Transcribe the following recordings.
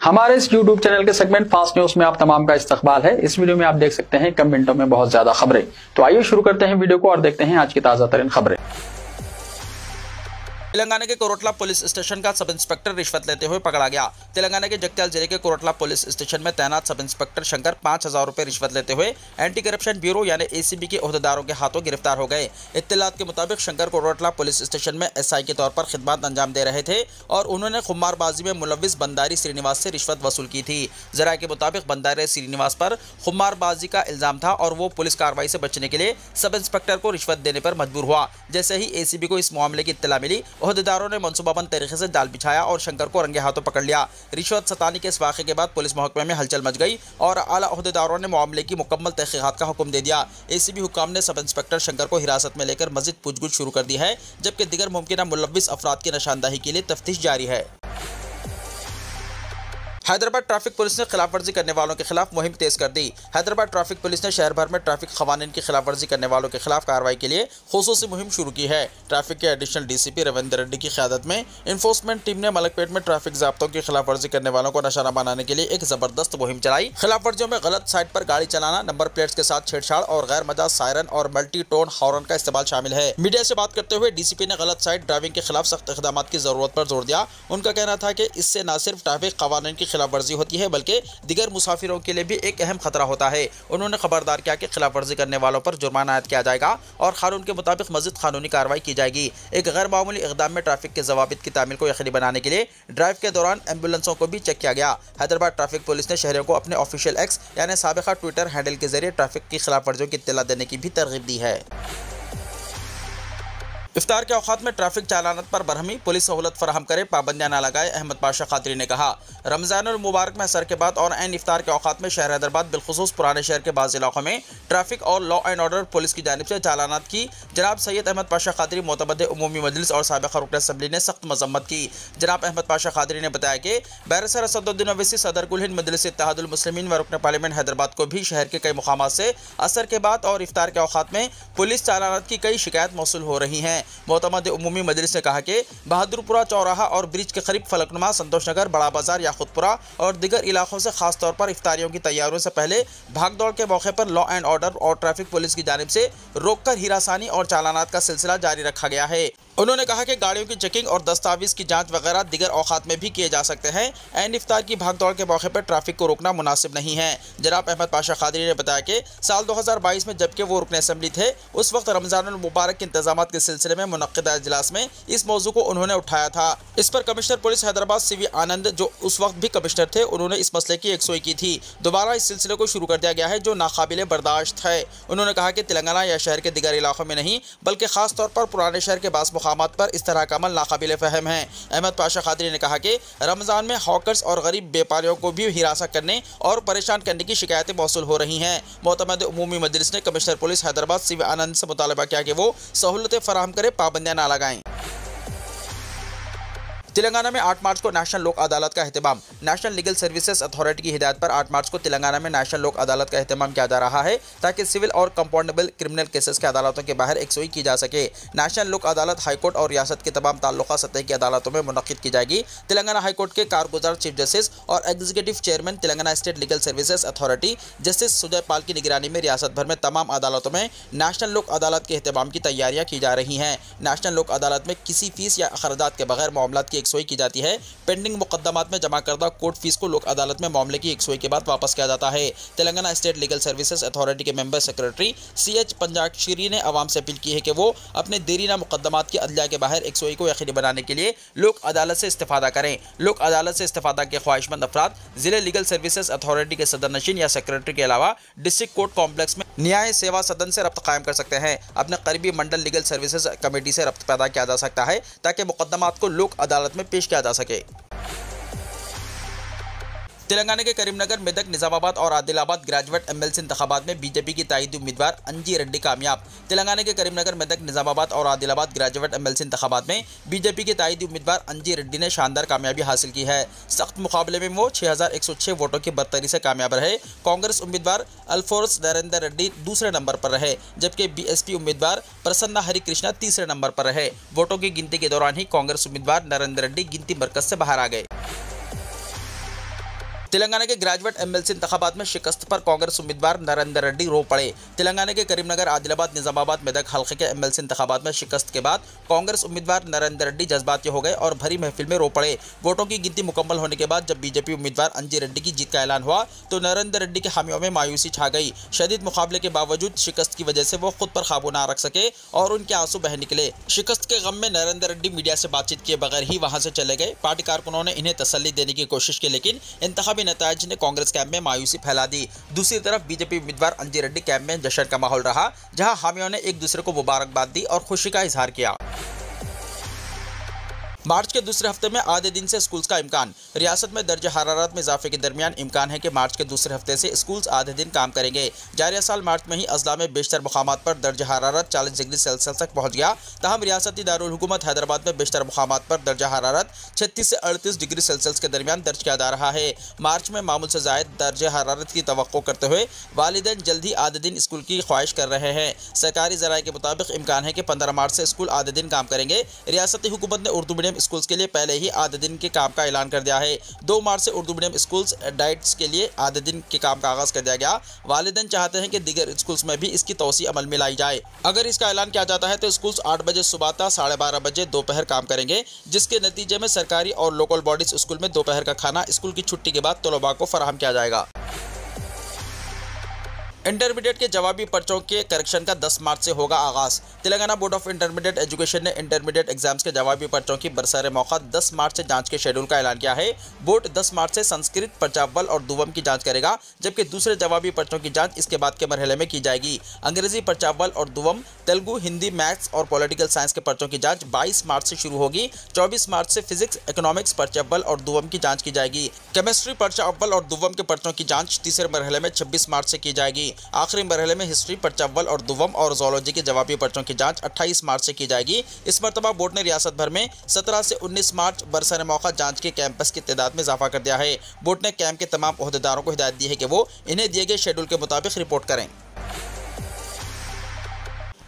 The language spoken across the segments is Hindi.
हमारे इस YouTube चैनल के सेगमेंट फास्ट न्यूज में आप तमाम का इस्तकबाल है। इस वीडियो में आप देख सकते हैं कम मिनटों में बहुत ज्यादा खबरें। तो आइए शुरू करते हैं वीडियो को और देखते हैं आज की ताजा तरीन खबरें। तेलंगाना के कोरटला पुलिस स्टेशन का सब इंस्पेक्टर रिश्वत लेते हुए पकड़ा गया। तेलंगाना के जगत्याल जिले के कोरटला पुलिस स्टेशन में तैनात सब इंस्पेक्टर शंकर 5,000 रुपए रिश्वत लेते हुए एंटी करप्शन ब्यूरो यानी एसीबी के ओहदेदारों के हाथों गिरफ्तार हो गए। इत्तलात के मुताबिक शंकर कोरटला पुलिस स्टेशन में एसआई के तौर पर खिदमत अंजाम दे रहे थे और उन्होंने खुमारबाजी में मुलविस बंदारी श्रीनिवास से रिश्वत वसूल की थी। जराये के मुताबिक बंदारी श्रीनिवास पर खुमारबाजी का इल्जाम था और वो पुलिस कार्रवाई से बचने के लिए सब इंस्पेक्टर को रिश्वत देने पर मजबूर हुआ। जैसे ही एसीबी को इस मामले की इत्तला मिली, ओहदेदारों ने मंसूबाबंद तरीके से जाल बिछाया और शंकर को रंगे हाथों पकड़ लिया। रिश्वत सतानी के इस वाक़े के बाद पुलिस महकमे में हलचल मच गई और आला ओहदेदारों ने मामले की मुकम्मल तहकीकात का हुक्म दे दिया। एसीबी हुक्काम ने सब इंस्पेक्टर शंकर को हिरासत में लेकर मजीद पूछगछ शुरू कर दी है, जबकि दिगर मुमकिन मुलविस अफराद की निशानदही के लिए तफ्तीश जारी है। हैदराबाद ट्रैफिक पुलिस ने खिलाफवर्जी करने वालों के खिलाफ मुहिम तेज कर दी। हैदराबाद ट्रैफिक पुलिस ने शहर भर में ट्रैफिक कवानीन की खिलाफवर्जी करने वालों के खिलाफ कार्रवाई के लिए खुसूसी मुहिम शुरू की है। ट्रैफिक के एडिशनल डीसीपी रविंदर रेड्डी की क़यादत में इन्फोर्समेंट टीम ने मलकपेट में ट्रैफिक ज़ाब्तों की खिलाफवर्जी करने वालों को निशाना बनाने के लिए एक जबरदस्त मुहिम चलाई। खिलाफवर्जियों में गलत साइड पर गाड़ी चलाना, नंबर प्लेट्स के साथ छेड़छाड़ और गैर मजाज सायरन और मल्टी टोन हॉर्न का इस्तेमाल शामिल है। मीडिया से बात करते हुए डीसीपी ने गलत साइड ड्राइविंग के खिलाफ सख्त इक़दाम की जरूरत पर जोर दिया। उनका कहना था कि इससे न सिर्फ ट्रैफिक कवानीन की खिलाफवर्जी होती है बल्कि दिगर मुसाफिरों के लिए भी एक अहम खतरा होता है। उन्होंने खबरदार किया कि खिलाफवर्जी करने वालों पर जुर्माना आयद किया जाएगा और कानून के मुताबिक मज़ीद कानूनी कार्रवाई की जाएगी। एक गैर मामूली इक़दाम में ट्रैफिक के ज़वाबित की तामील को यकीनी बनाने के लिए ड्राइव के दौरान एम्बुलेंसों को भी चेक किया गया। हैदराबाद ट्रैफिक पुलिस ने शहरियों को अपने ऑफिशियल एक्स यानी साबिक़ा ट्विटर हैंडल के जरिए ट्रैफिक की खिलाफवर्जियों की इत्तला देने की भी तरगीब दी है। इफ्तार के औकात में ट्रैफिक चालानत पर बरहमी, पुलिस सहूलत फराहम करे, पाबंदियां न लगाए। अहमद पाशा खादरी ने कहा, रमज़ानुल मुबारक में असर के बाद और ऐन इफ्तार के औकात में शहर हैदराबाद बिलखुसूस पुराने शहर के बाज़ इलाकों में ट्रैफिक और लॉ एंड ऑर्डर पुलिस की जानिब से चालानत की जनाब सैयद अहमद पाशा खादरी मोतबद उमूमी मजलिस और साबिक़ा रुकन असम्बली ने सख्त मजम्मत की। जनाब अहमद पाशा खादरी ने बताया कि बैरिस्टर असदुद्दीन ओवैसी सदर कुल हिंद मजलिस इत्तेहादुल मुस्लिमीन व रुकन पार्लियामेंट हैदराबाद को भी शहर के कई मुकामात से असर के बाद और इफ्तार के औकात में पुलिस चालानत की कई शिकायत मौसूल हो रही हैं। मोतमद उमूमी मजलिस ने कहा कि बहादुरपुरा चौराहा और ब्रिज के करीब फलकनुमा, संतोष नगर, बड़ा बाजार, याकूतपुरा और दिगर इलाकों से खास तौर पर इफ्तारियों की तैयारियों से पहले भागदौड़ के मौके पर लॉ एंड ऑर्डर और ट्रैफिक पुलिस की जानिब से रोककर हिरासानी और चालानात का सिलसिला जारी रखा गया है। उन्होंने कहा कि गाड़ियों की चेकिंग और दस्तावेज की जांच वगैरह दिगर औकात में भी किए जा सकते हैं। ऐन इफ्तार की भागदौड़ के मौके पर ट्रैफिक को रोकना मुनासिब नहीं है। जनाब अहमद पाशा खादरी ने बताया कि साल 2022 में जबकि वो रुकन असम्बली थे, उस वक्त रमज़ानुल मुबारक के इंतजाम के सिलसिले में मुनक्किदा इजलास में इस मौजू को उन्होंने उठाया था। इस पर कमिश्नर पुलिस हैदराबाद सीवी आनंद, जो उस वक्त भी कमिश्नर थे, उन्होंने इस मसले की यकसुई की थी। दोबारा इस सिलसिले को शुरू कर दिया गया है जो नाकाबिले बर्दाश्त है। उन्होंने कहा कि तेलंगाना या शहर के दिगर इलाकों में नहीं बल्कि खास तौर पर पुराने शहर के बास मुकामात पर इस तरह का अमल नाकाबिले फहम है। अहमद पाशा खादरी ने कहा कि रमज़ान में हॉकर्स और गरीब व्यापारियों को भी हिरासत करने और परेशान करने की शिकायतें मौसूल हो रही हैं। मोतमद उमूमी मजलिस ने कमिश्नर पुलिस हैदराबाद सीवी आनंद से मुतालबा किया कि वो सहूलतें फराहम करे, पाबंदियां ना लगाएं। तेलंगाना में 8 मार्च को नेशनल लोक अदालत का एहतमाम। नेशनल लीगल सर्विसेज अथॉरिटी की हिदायत पर 8 मार्च को तेलंगाना में नेशनल लोक अदालत का एहतमाम किया जा रहा है ताकि सिविल और कंपाउंडेबल क्रिमिनल केसेस के अदालतों के बाहर यकसुई की जा सके। नेशनल लोक अदालत हाईकोर्ट और रियासत की तमाम ताल्लुका सतह की अदालतों में मुनक्किद की जाएगी। तेलंगाना हाईकोर्ट के कारगुजार चीफ जस्टिस और executive chairman Telangana state legal services authority justice Sujoy Pal की निगरानी में रियासत भर में तमाम अदालतों में नेशनल लोक अदालत के एहतमाम की तैयारियां की जा रही हैं। नेशनल लोक अदालत में किसी फीस या अखराजात के बगैर मामलात की यकसुई की जाती है। पेंडिंग मुकदमात में जमा करदा कोर्ट फीस को लोक अदालत में मामले की यकसुई के बाद वापस किया जाता है। Telangana state legal services authority के मेंबर सेक्रेटरी CH पंजाक्षरी ने आवाम से अपील की है कि वो अपने देरीना मुकदमात की अदलिया के बाहर यकसुई को यकीनी बनाने के लिए लोक अदालत से इस्तेफादा करें। लोक अदालत से इस्तेफादा के ख्वाहिशमंद अफराद जिले लीगल सर्विसेज अथॉरिटी के सदर नशीन या सेक्रेटरी के अलावा डिस्ट्रिक्ट कोर्ट कॉम्प्लेक्स में न्याय सेवा सदन से रब्त कायम कर सकते हैं। अपने करीबी मंडल लीगल सर्विसेज कमेटी से रब्त पैदा किया जा सकता है ताकि मुकदमात को लोक अदालत में पेश किया जा सके। तेलंगाना के करीमनगर, मेदक, निजामाबाद और आदिलाबाद ग्रेजुएट एमएलसी इंतखाबात में बीजेपी की तायदी उम्मीदवार अंजी रेड्डी कामयाब। तेलंगाना के करीमनगर, मेदक, निजामाबाद और आदिलाबाद ग्रेजुएट एमएलसी इंतखाबात में बीजेपी की तायदी उम्मीदवार अंजी रेड्डी ने शानदार कामयाबी हासिल की है। सख्त मुकाबले में वो 6106 वोटों की बरतरी से कामयाब रहे। कांग्रेस उम्मीदवार अल्फोर्स नरेंद्र रेड्डी दूसरे नंबर पर रहे, जबकि बीएसपी उम्मीदवार प्रसन्ना हरिकृष्णा तीसरे नंबर पर रहे। वोटों की गिनती के दौरान ही कांग्रेस उम्मीदवार नरेंद्र रेड्डी गिनती मरकज से बाहर आ गए। तेलंगाना के ग्रेजुएट एमएलसी इंतखाबात में शिकस्त पर कांग्रेस उम्मीदवार नरेंद्र रेड्डी रो पड़े। तेलंगाना के करीमनगर, आदिलाबाद, निजामाबाद, मेदक हल्के के एमएलसी इंतखाबात में शिकस्त के बाद कांग्रेस उम्मीदवार नरेंद्र रेड्डी जज्बाती हो गए और भरी महफिल में रो पड़े। वोटों की गिनती मुकम्मल होने के बाद जब बीजेपी उम्मीदवार अंजी रेड्डी की जीत का ऐलान हुआ तो नरेंद्र रेड्डी के हामियों में मायूसी छा गई। शदीद मुकाबले के बावजूद शिकस्त की वजह से वो खुद पर काबू ना रख सके और उनके आंसू बह निकले। शिकस्त के गम में नरेंद्र रेड्डी मीडिया से बातचीत किए बगैर ही वहां से चले गए। पार्टी कारकुनों ने इन्हें तसल्ली देने की कोशिश की, लेकिन इंतखाबी नतायज ने कांग्रेस कैंप में मायूसी फैला दी। दूसरी तरफ बीजेपी उम्मीदवार अंजी रेड्डी कैंप में जश्न का माहौल रहा, जहां हामियों ने एक दूसरे को मुबारकबाद दी और खुशी का इजहार किया। मार्च के दूसरे हफ्ते में आधे दिन से स्कूल्स का इम्कान। रियासत में दर्जे हरारत में इजाफे के दरमियान इम्कान है कि मार्च के दूसरे हफ्ते से स्कूल्स आधे दिन काम करेंगे। जारी साल मार्च में ही अजला में बेशतर मुकामात पर दर्जे हरारत 40 डिग्री सेल्सियस तक पहुंच गया। तहम रियासती दारुल हुकूमत हैदराबाद में बेशतर मुकामात पर दर्जा हरारत 36 से 38 डिग्री सेल्सियस के दरमियान दर्ज किया जा रहा है। मार्च में मामूल से ज़ायद दर्जे हरारत की तवक्को करते हुए वालिदैन जल्द ही आधे दिन स्कूल की ख्वाहिश कर रहे हैं। सरकारी ज़राए के मुताबिक इम्कान है कि 15 मार्च से स्कूल आधे दिन काम करेंगे। रियासती हुकूमत ने उर्दू मीडियम स्कूल्स के लिए पहले ही आधे दिन के काम का ऐलान कर दिया है। 2 मार्च से उर्दू मीडियम स्कूल्स डाइट्स के लिए आधे दिन के काम का आगाज कर दिया गया। वालिदैन चाहते हैं कि दीगर स्कूल्स में भी इसकी तौसी अमल में लाई जाए। अगर इसका ऐलान किया जाता है तो स्कूल्स 8 बजे सुबह तक 12:30 बजे दोपहर काम करेंगे, जिसके नतीजे में सरकारी और लोकल बॉडीज स्कूल में दोपहर का खाना स्कूल की छुट्टी के बाद तलबा को फराहम किया जाएगा। इंटरमीडिएट के जवाबी पर्चों के करेक्शन का 10 मार्च से होगा आगाज। Telangana board of intermediate education ने इंटरमीडिएट एग्जाम्स के जवाबी पर्चों की बरसरे मौका 10 मार्च से जांच के शेड्यूल का ऐलान किया है। बोर्ड 10 मार्च से संस्कृत, पर्चावल और दुवम की जांच करेगा, जबकि दूसरे जवाबी पर्चों की जांच इसके बाद के मरहले में की जाएगी। अंग्रेजी, पर्चावल और दुवम, तेलुगु, हिंदी, मैथ्स और पॉलिटिकल साइंस के पर्चों की जांच 22 मार्च से शुरू होगी। 24 मार्च से फिजिक्स, इकोनॉमिक्स, पर्चावल और दुवम की जांच की जाएगी। केमिस्ट्री, पर्चावल और दुवम के पर्चों की जांच तीसरे मरहले में 26 मार्च से की जाएगी। आखिरी मरहले में हिस्ट्री, पर्चावल और दुवम और ज़ूलॉजी के जवाबी पर्चों की जांच 28 मार्च से की जाएगी। इस मरतबा बोर्ड ने रियासत भर में 17 से 19 मार्च बरसरे मौका जांच के कैंपस की तादाद में इजाफा कर दिया है। बोर्ड ने कैंप के तमाम ओहदेदारों को हिदायत दी है कि वो इन्हें दिए गए शेड्यूल के मुताबिक रिपोर्ट करें।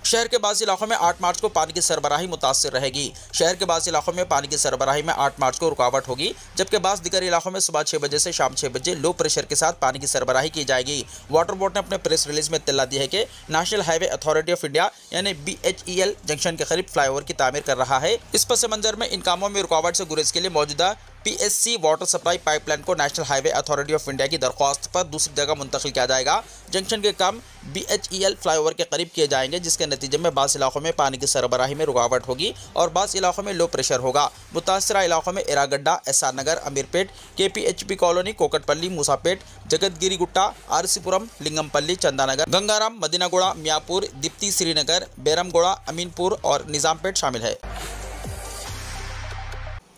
शहर के बाज़ इलाकों में 8 मार्च को पानी की सरबराही मुतासिर रहेगी। शहर के बाज़ इलाकों में पानी की सरबराही में 8 मार्च को रुकावट होगी, जबकि बाज़ दिगर इलाकों में सुबह 6 बजे से शाम 6 बजे लो प्रेशर के साथ पानी की सरबराही की जाएगी। वाटर बोर्ड ने अपने प्रेस रिलीज में इत्तला दी है कि national highway authority of India यानी BHEL जंक्शन के करीब फ्लाईओवर की तामीर कर रहा है। इस पस मंजर में इन कामों में रुकावट से गुरेज के लिए मौजूदा PSC वाटर सप्लाई पाइपलाइन को national highway authority of India की दरख्वास्त पर दूसरी जगह मुंतकिल किया जाएगा। जंक्शन के काम BHEL फ्लाईओवर के करीब किए जाएंगे, जिसके नतीजे में बाज़ इलाकों में पानी की सरबराही में रुकावट होगी और बाज़ इलाकों में लो प्रेशर होगा। मुतासरा इलाकों में इरागड्डा, SR नगर, अमीरपेट, KPHP कॉलोनी, कोकटपल्ली, मूसापेट, जगतगिरी गुट्टा, RCपुरम, लिंगमपल्ली, चंदानगर, गंगाराम, मदीनागोड़ा, मियापुर, दीप्ति, श्रीनगर, बेरमगोड़ा, अमीनपुर और निज़ामपेट शामिल है।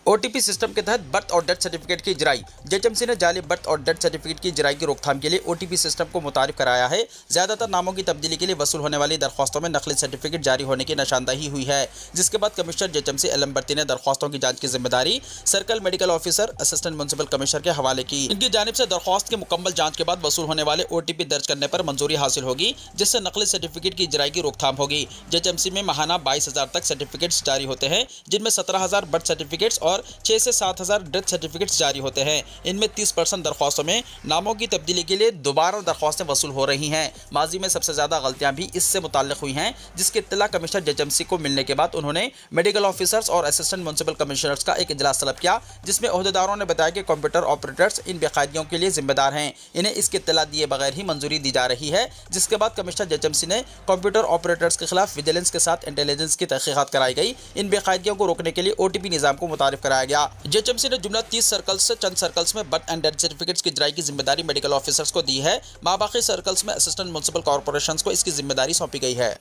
OTP सिस्टम के तहत बर्थ और डेथ सर्टिफिकेट की इजराई। JHMC ने जाली बर्थ और डेथ सर्टिफिकेट की इजराई की रोकथाम के लिए OTP सिस्टम को मुतारिफ कराया है। ज्यादातर नामों की तब्दीली के लिए वसूल होने वाली दरख्वास्तों में नकली सर्टिफिकेट जारी होने की निशानदही हुई है, जिसके बाद कमिश्नर JHMC LM बर्ती ने दरख्वास्तों की जांच की जिम्मेदारी circle medical officer, assistant municipal commissioner के हवाले की। इनकी जानिब से दरख्वास्त की मुकम्मल जाँच के बाद वसूल होने वाले OTP दर्ज करने पर मंजूरी हासिल होगी, जिससे नकली सर्टिफिकेट की इजराई की रोकथाम होगी। JHMC में माहाना 22,000 तक सर्टिफिकेट्स जारी होते हैं, जिनमें 17,000 बर्थ सर्टिफिकेट्स और 6 से 7,000 डेथ सर्टिफिकेट्स जारी होते हैं। इनमें 30% दरख्वास्तों में नामों की तब्दीली के लिए दोबारा दरख्वास्तें वसूल हो रही हैं। माजी में सबसे ज़्यादा गलतियां भी इससे मुताल्लिक हुई हैं, जिसकी इत्तला कमिश्नर JHMC को मिलने के बाद उन्होंने मेडिकल ऑफिसर्स और असिस्टेंट म्युनिसिपल कमिश्नर्स का एक इजलास तलब किया, जिसमें ओहदेदारों ने बताया कि कंप्यूटर ऑपरेटर्स इन बेकायदियों के लिए जिम्मेदार हैं। इन्हें इसकी इत्तला दिए बगैर ही मंजूरी दी जा रही है, जिसके बाद कमिश्नर JHMC ने कंप्यूटर ऑपरेटर्स के खिलाफ विजिलेंस के साथ इंटेलिजेंस की तहकीकात कराई गई। इन बेकायदियों को रोकने के लिए OTP निज़ाम को मुतारिफ कराया गया। JHMC ने जुमला 30 सर्कल्स से चंद सर्कल्स में बर्थ एंड डेथ सर्टिफिकेट्स की इजराई की जिम्मेदारी मेडिकल ऑफिसर्स को दी है। बाकी सर्कल्स में असिस्टेंट म्युनिसिपल कॉर्पोरेशंस को इसकी जिम्मेदारी सौंपी गई है।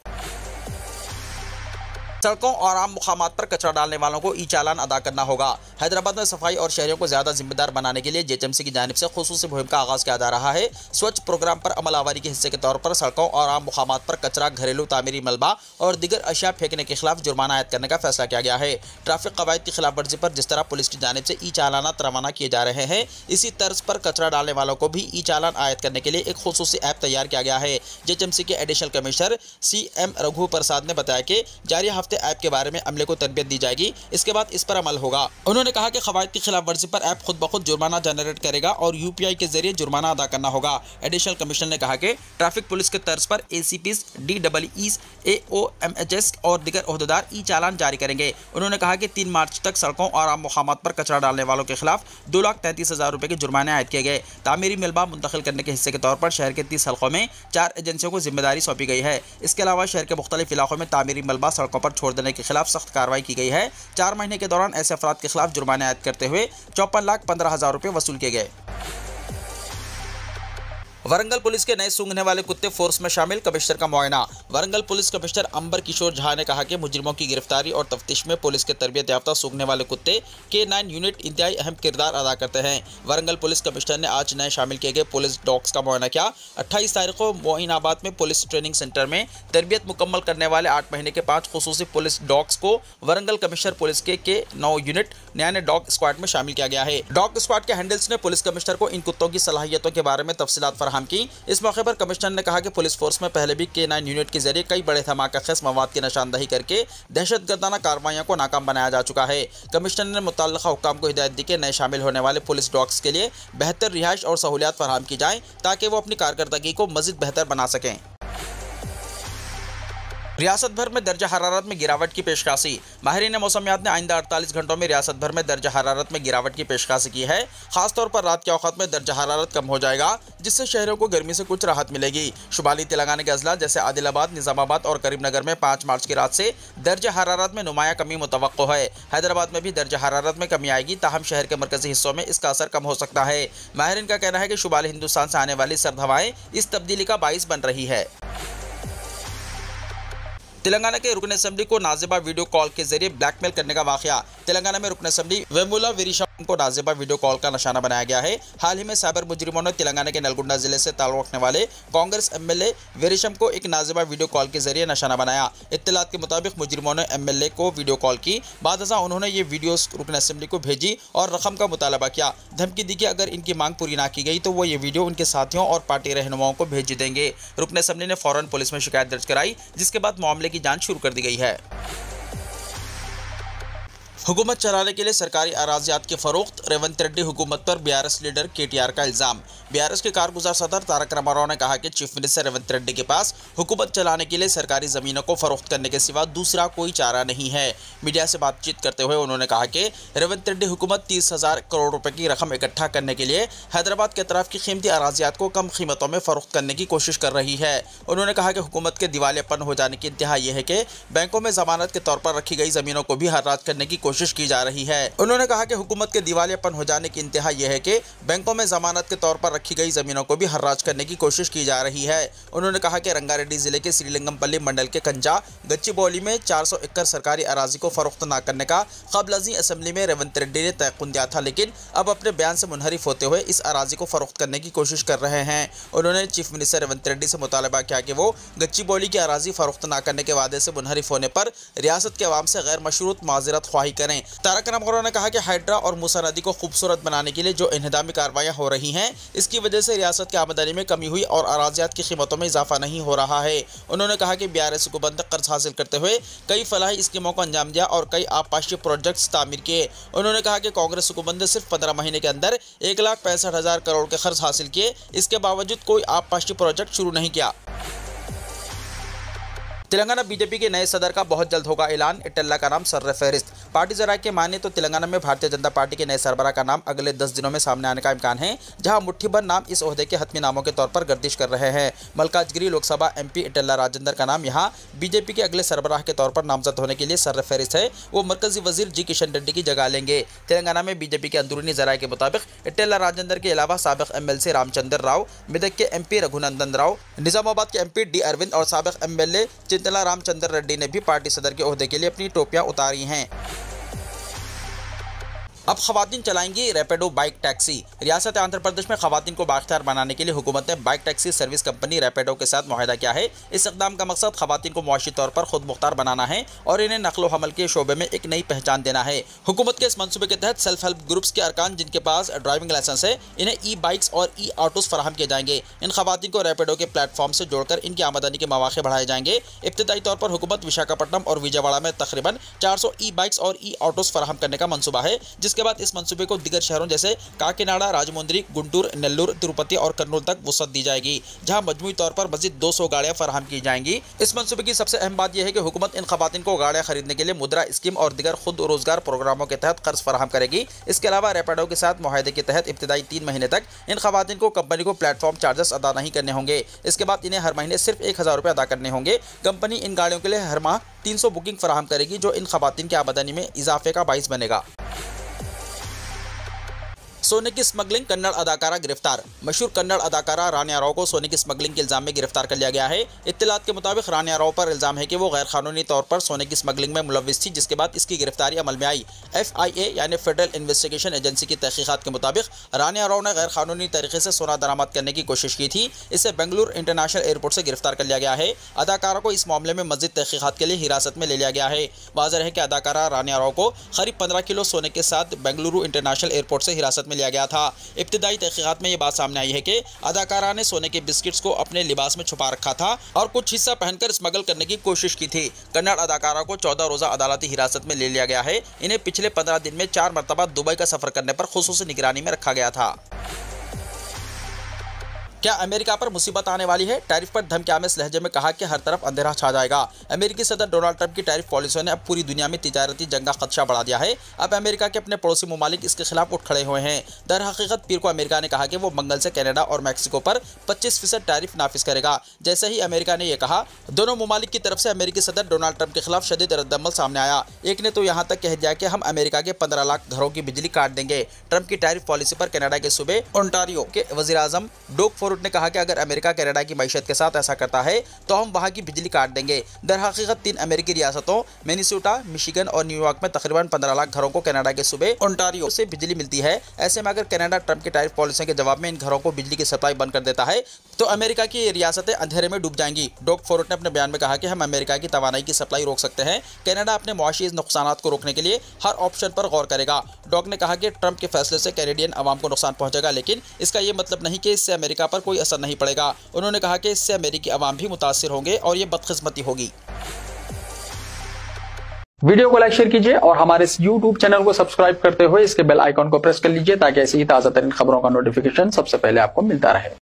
सड़कों और आम मुकामात पर कचरा डालने वालों को ई चालान अदा करना होगा। हैदराबाद में सफाई और शहरियों को ज्यादा जिम्मेदार बनाने के लिए JHMC की जानिब से खुसूसी मुहिम का आगाज किया जा रहा है। स्वच्छ प्रोग्राम पर अमल आवारी के हिस्से के तौर पर सड़कों और आम मुकामात पर कचरा, घरेलू तामीरी मलबा और दीगर अशिया फेंकने के खिलाफ जुर्माना आयद करने का फैसला किया गया है। ट्रैफिक कवायद की खिलाफ वर्जी पर जिस तरह पुलिस की जानिब से ई चालानात रवाना किए जा रहे हैं, इसी तर्ज पर कचरा डालने वालों को भी ई चालान आयद करने के लिए एक खुसूसी ऐप तैयार किया गया है। JHMC के एडिशनल कमिश्नर CM रघु प्रसाद ने बताया कि जारी हफ्ते हफ्ते ऐप के बारे में अमले को तरबियत दी जाएगी, इसके बाद इस पर अमल होगा। उन्होंने कहा कि खवायद की खिलाफ वर्जी पर ऐप खुद ब खुद जुर्माना जनरेट करेगा और UPI के जरिए जुर्माना अदा करना होगा। एडिशनल कमिश्नर ने कहा कि ट्रैफिक पुलिस के तर्ज पर ACPs, DEEs, AOMHS और दीगर ओहदेदार ई चालान जारी करेंगे। उन्होंने कहा कि 3 मार्च तक सड़कों और आम मुकामात पर कचरा डालने वालों के खिलाफ 2,33,000 रुपए के जुर्माने आयद किए गए। तामीरी मिलबा मुंतकिल करने के हिस्से के तौर पर शहर के 30 हलकों में 4 एजेंसियों को जिम्मेदारी सौंपी गई है। इसके अलावा शहर के मुख्तलिफ इलाकों में तामीरी मलबा सड़कों पर छोड़ देने के खिलाफ सख्त कार्रवाई की गई है। 4 महीने के दौरान ऐसे अफराद के खिलाफ जुर्माने आयद करते हुए 54,15,000 रुपए वसूल किए गए। वरंगल पुलिस के नए सूंघने वाले कुत्ते फोर्स में शामिल, कमिश्नर का मुआयना। वरंगल पुलिस कमिश्नर अंबर किशोर झा ने कहा कि मुजरिमों की गिरफ्तारी और तफ्तीश में पुलिस के तरबियत याफ्ता सूंघने वाले कुत्ते K9 यूनिट इंतहाई अहम किरदार अदा करते हैं। वरंगल पुलिस कमिश्नर ने आज नए शामिल किए गए पुलिस डॉग्स का मुआयना किया। 28 तारीख को मोइनाबाद में पुलिस ट्रेनिंग सेंटर में तरबियत मुकम्मल करने वाले 8 महीने के 5 खुसूसी पुलिस डॉग्स को वरंगल कमिश्नर पुलिस के K9 यूनिट नया डॉग स्क्वाड में शामिल किया गया है। डॉग स्क्वाड के हैंडल्स ने पुलिस कमिश्नर को इन कुत्तों की सलाहियतों के बारे में तफसीलात फराहम की। इस मौके पर कमिश्नर ने कहा कि पुलिस फोर्स में पहले भी K9 यूनिट के जरिए कई बड़े धमाकेखेज मवाद की निशानदही करके दहशतगर्दाना कार्रवाइयों को नाकाम बनाया जा चुका है। कमिश्नर ने मुतल्लिका हुक्काम को हिदायत दी कि नए शामिल होने वाले पुलिस डॉग्स के लिए बेहतर रिहाइश और सहूलियात फराहम की जाए ताकि वो अपनी कारकर्दगी को मजीद बेहतर बना सकें। रियासत भर में दर्जा हरारत में गिरावट की पेशकाशी। माहिरीन मौसमियात ने आइंदा 48 घंटों में रियासत भर में दर्जा हरारत में गिरावट की पेशकाशी की है। खासतौर पर रात के औक़ात में दर्जा हरारत कम हो जाएगा, जिससे शहरों को गर्मी से कुछ राहत मिलेगी। शुमाली तेलंगाना के अजला जैसे आदिलाबाद, निज़ामाबाद और करीमनगर में 5 मार्च की रात से दर्जा हरारत में नुमाया कमी मुतवक्को है। हैदराबाद में भी दर्जा हरारत में कमी आएगी, ताहम शहर के मरकजी हिस्सों में इसका असर कम हो सकता है। माहिरीन का कहना है कि शुमाली हिंदुस्तान से आने वाली सर्द हवाएं इस तब्दीली का बाइस बन रही है। तेलंगाना के रुकन असेंबली को नाजिबा वीडियो कॉल के जरिए ब्लैकमेल करने का वाकया। तेलंगाना में रुकन असेंबली वेमुला वीरेशम को नाजिबा वीडियो कॉल का निशाना बनाया गया है। हाल ही में साइबर मुजरिमों ने तेलंगाना के नलगुंडा जिले से ताल्लुक रखने वाले कांग्रेस MLA वीरेशम को एक नाजिबा वीडियो कॉल के जरिए निशाना बनाया। इत्तलात के मुताबिक मुजरिमों ने MLA को वीडियो कॉल की। बाद उन्होंने ये वीडियो रुकन असेंबली को भेजी और रकम का मुतालबा किया। धमकी दी कि अगर इनकी मांग पूरी ना की गई तो वो ये वीडियो उनके साथियों और पार्टी रहनुमाओं को भेज देंगे। रुकन असेंबली ने फौरन पुलिस में शिकायत दर्ज कराई, जिसके बाद मामले की जांच शुरू कर दी गई है। हुकूमत चलाने के लिए सरकारी अराजियात के फरोख्त, रेवंत रेड्डी हुकूमत पर BRS लीडर KTR का इल्ज़ाम। BRS के कारगुजार सदर तारक रामाराव ने कहा कि चीफ मिनिस्टर रेवंत रेड्डी के पास हुकूमत चलाने के लिए सरकारी ज़मीनों को फरोख्त करने के सिवा दूसरा कोई चारा नहीं है। मीडिया से बातचीत करते हुए उन्होंने कहा कि रेवंत रेड्डी हुकूमत 30,000 करोड़ रुपए की रकम इकट्ठा करने के लिए हैदराबाद के अतराफ की कीमती अराजियात को कम कीमतों में फरोख्त करने की कोशिश कर रही है। उन्होंने कहा कि हुकूमत के दिवालियापन हो जाने की इंतहा यह है कि बैंकों में जमानत के तौर पर रखी गई ज़मीनों को भी हर्राज करने की कोशिश की जा रही है। उन्होंने कहा कि हुकूमत के दिवालियापन हो जाने की इंतहा यह है कि बैंकों में जमानत के तौर पर रखी गई जमीनों को भी हर्राज करने की कोशिश की जा रही है। उन्होंने कहा कि रंगारेड्डी जिले के श्रीलिंगमपल्ली मंडल के कंजा गच्चीबौली में 400 एकड़ सरकारी अराजी को फरोख्त न करने का कबल अज़ीं असेंबली में रेवंत रेड्डी ने तयक़ुन दिया था, लेकिन अब अपने बयान से मुनहरिफ होते हुए इस अराजी को फरोख्त करने की कोशिश कर रहे हैं। उन्होंने चीफ मिनिस्टर रेवंत रेड्डी से मुतालबा किया कि वो गच्चीबौली की अराजी फरोख्त न करने के वादे से मुनहरिफ होने पर रियासत के अवाम से गैर मशरूत माज़रत ख्वाही करें। तारक रामाराव ने कहा कि हाइड्रा और मूसा नदी को खूबसूरत बनाने के लिए जो इन्हदामी कार्रवाइयाँ हो रही हैं, इसकी वजह से रियासत की आमदनी में कमी हुई और अराजियात की कीमतों में इजाफा नहीं हो रहा है। उन्होंने कहा कि BRS हुकूमत ने कर्ज हासिल करते हुए कई फलाही स्कीमों को अंजाम दिया और कई आबपाशी प्रोजेक्ट्स तामीर किए। उन्होंने कहा कि कांग्रेस हुकूमत ने सिर्फ 15 महीने के अंदर 1,65,000 करोड़ के कर्ज हासिल किए, इसके बावजूद कोई आबपाशी प्रोजेक्ट शुरू नहीं किया। तेलंगाना बीजेपी के नए सदर का बहुत जल्द होगा ऐलान, इटल्ला का नाम सर्रे फहरिस्त। पार्टी जराये के माने तो तेलंगाना में भारतीय जनता पार्टी के नए सरबराह का नाम अगले 10 दिनों में सामने आने का इम्कान है, जहां मुट्ठी भर नाम इस ओहदे के हतमी नामों के तौर पर गर्दिश कर रहे हैं। मलकाजगिरी लोकसभा MP इटल्ला राजेंद्र का नाम यहां बीजेपी के अगले सरबराह के तौर पर नामजद होने के लिए सर्रे फहरिस्त है। वो मरकजी वजीर G किशन रेड्डी की जगह लेंगे। तेलंगाना में बीजेपी के अंदरूनी जराये के मुताबिक इटल्ला राजेंद्र के अलावा साबिक MLC रामचंद्र राव, मेदक के MP रघुनंदन राव, निजामाबाद के MP D अरविंद और साबिक MLA चिंतला रामचंद्र रेड्डी ने भी पार्टी सदर के ओहदे के लिए अपनी टोपियां उतारी हैं। अब खवातीन चलाएंगी रैपिडो बाइक टैक्सी। रियासत आंध्र प्रदेश में खवातीन को बाख्तियार बनाने के लिए हुकूमत ने bike taxi service company Rapido के साथ मुआहदा किया है। इस इक़दाम का मकसद खवातीन को मुआशी तौर पर खुद मुख्तार बनाना है और इन्हें नक्लो हमल के शोबे में एक नई पहचान देना है। हुकूमत के इस मंसूबे के तहत सेल्फ हेल्प ग्रुप्स के अरकान जिनके पास ड्राइविंग लाइसेंस है, इन्हें ई बाइक्स और ई ऑटोस फराहम किए जाएंगे। इन खवातीन को रैपिडो के प्लेटफॉर्म से जोड़कर इनकी आमदनी के मौके बढ़ाए जाएंगे। इब्तिदाई तौर पर हुकूमत विशाखापट्टनम और विजयवाड़ा में तकरीबन 400 ई बाइक्स और ई ऑटोस फराहम करने का मंसूबा है, जिसके बाद इस मंसूबे को दिगर शहरों जैसे काकीनाडा, राजमुंद्री, गुंटूर, नेल्लूर, तिरुपति और कर्नूल तक वसअत दी जाएगी, जहां मजमूई तौर पर मजीद 200 गाड़ियां फराहम की जाएंगी। इस मंसूबे की सबसे अहम बात यह है कि हुकूमत इन खवातीन को गाड़ियां खरीदने के लिए मुद्रा स्कीम और दिगर खुद रोजगार प्रोग्रामों के तहत कर्ज फराहम करेगी। इसके अलावा रैपिडो के साथ मुआहदे के तहत इब्तिदाई 3 महीने तक इन खवातीन को कंपनी को प्लेटफॉर्म चार्जेस अदा नहीं करने होंगे। इसके बाद इन्हें हर महीने सिर्फ 1000 रुपये अदा करने होंगे। कंपनी इन गाड़ियों के लिए हर माह 300 बुकिंग फराहम करेगी, जो इन खवातीन की आमदनी में इजाफे का बाइस बनेगा। सोने की स्मगलिंग, कन्नड़ अदाकारा गिरफ्तार। मशहूर कन्नड़ अदाकारा रानिया राव को सोने की स्मगलिंग के इल्जाम में गिरफ्तार कर लिया गया है। इत्तलात के मुताबिक रानिया राव पर इल्जाम है कि वो गैर कानूनी तौर पर सोने की स्मगलिंग में मुलव्विस थी, जिसके बाद इसकी गिरफ्तारी अमल में आई। FIA यानी फेडरल इन्वेस्टिगेशन एजेंसी की तहकीकात के मुताबिक रानिया राव ने गैर कानूनी तरीके से सोना दरामद करने की कोशिश की थी। इसे बेंगलुरु इंटरनेशनल एयरपोर्ट से गिरफ्तार कर लिया गया है। अदाकारा को इस मामले में मज़ीद तहकीकात के लिए हिरासत में ले लिया गया है। वाज़ेह है कि अदाकारा रानिया राव को करीब 15 किलो सोने के साथ बेंगलुरु इंटरनेशनल एयरपोर्ट से हिरासत में लिया गया था। इब्तिदाई तहकीकात में ये बात सामने आई है कि अदाकारा ने सोने के बिस्किट्स को अपने लिबास में छुपा रखा था और कुछ हिस्सा पहनकर स्मगल करने की कोशिश की थी। कन्नड़ अदाकारा को 14 रोज़ा अदालती हिरासत में ले लिया गया है। इन्हें पिछले 15 दिन में 4 मरतबा दुबई का सफर करने पर खुसूसी निगरानी में रखा गया था। क्या अमेरिका पर मुसीबत आने वाली है? टैरिफ पर धमकियां इस लहजे में कहा कि हर तरफ अंधेरा छा जाएगा। अमेरिकी सदर डोनाल्ड ट्रंप की टैरिफ पॉलिसियों ने अब पूरी दुनिया में तिजारती जंग का खदशा बढ़ा दिया है। अब अमेरिका के अपने पड़ोसी ममालिक इसके खिलाफ उठ खड़े हुए हैं। दर हकीकत पीर को अमेरिका ने कहा कि वो मंगल से कनाडा और मैक्सिको पर 25% टैरिफ नाफिज करेगा। जैसे ही अमेरिका ने यह कहा, दोनों ममालिक की तरफ से अमेरिकी सदर डोनाल्ड ट्रंप के खिलाफ शदीद रद्दअमल सामने आया। एक ने तो यहाँ तक कह दिया कि हम अमेरिका के 15 लाख घरों की बिजली काट देंगे। ट्रंप की टैरिफ पॉलिसी पर कनाडा के सूबे ओंटारियो के वज़ीर-ए-आज़म डोग फोर्ट ने कहा कि अगर अमेरिका कनाडा की मईशत के साथ ऐसा करता है तो हम वहां की बिजली काट देंगे। दर हकीकत 3 अमेरिकी रियासतों मिनेसोटा, मिशिगन और न्यूयॉर्क में तकरीबन 15 लाख घरों को कनाडा के सूबे ओंटारियो से बिजली मिलती है। ऐसे में अगर कनाडा ट्रंप की टैरिफ पॉलिसी के जवाब में इन घरों को बिजली की सप्लाई बंद कर देता है तो अमेरिका की रियासतें अंधेरे में डूब जाएंगी। डॉग फोर्ट ने अपने बयान में कहा कि हम अमेरिका की तवानाई की सप्लाई रोक सकते हैं। कनाडा अपने मुआशी नुकसानात को रोकने के लिए हर ऑप्शन पर गौर करेगा। डॉग ने कहा कि ट्रंप के फैसले से कैनेडियन अवाम को नुकसान पहुंचेगा, लेकिन इसका ये मतलब नहीं कि इससे अमेरिका पर कोई असर नहीं पड़ेगा। उन्होंने कहा कि इससे अमेरिकी अवाम भी मुतासिर होंगे और ये बदकिस्मती होगी। वीडियो को लाइक शेयर कीजिए और हमारे इस YouTube चैनल को सब्सक्राइब करते हुए इसके बेल आइकॉन को प्रेस कर लीजिए ताकि ऐसी ही ताजा तरीन खबरों का नोटिफिकेशन सबसे पहले आपको मिलता रहे।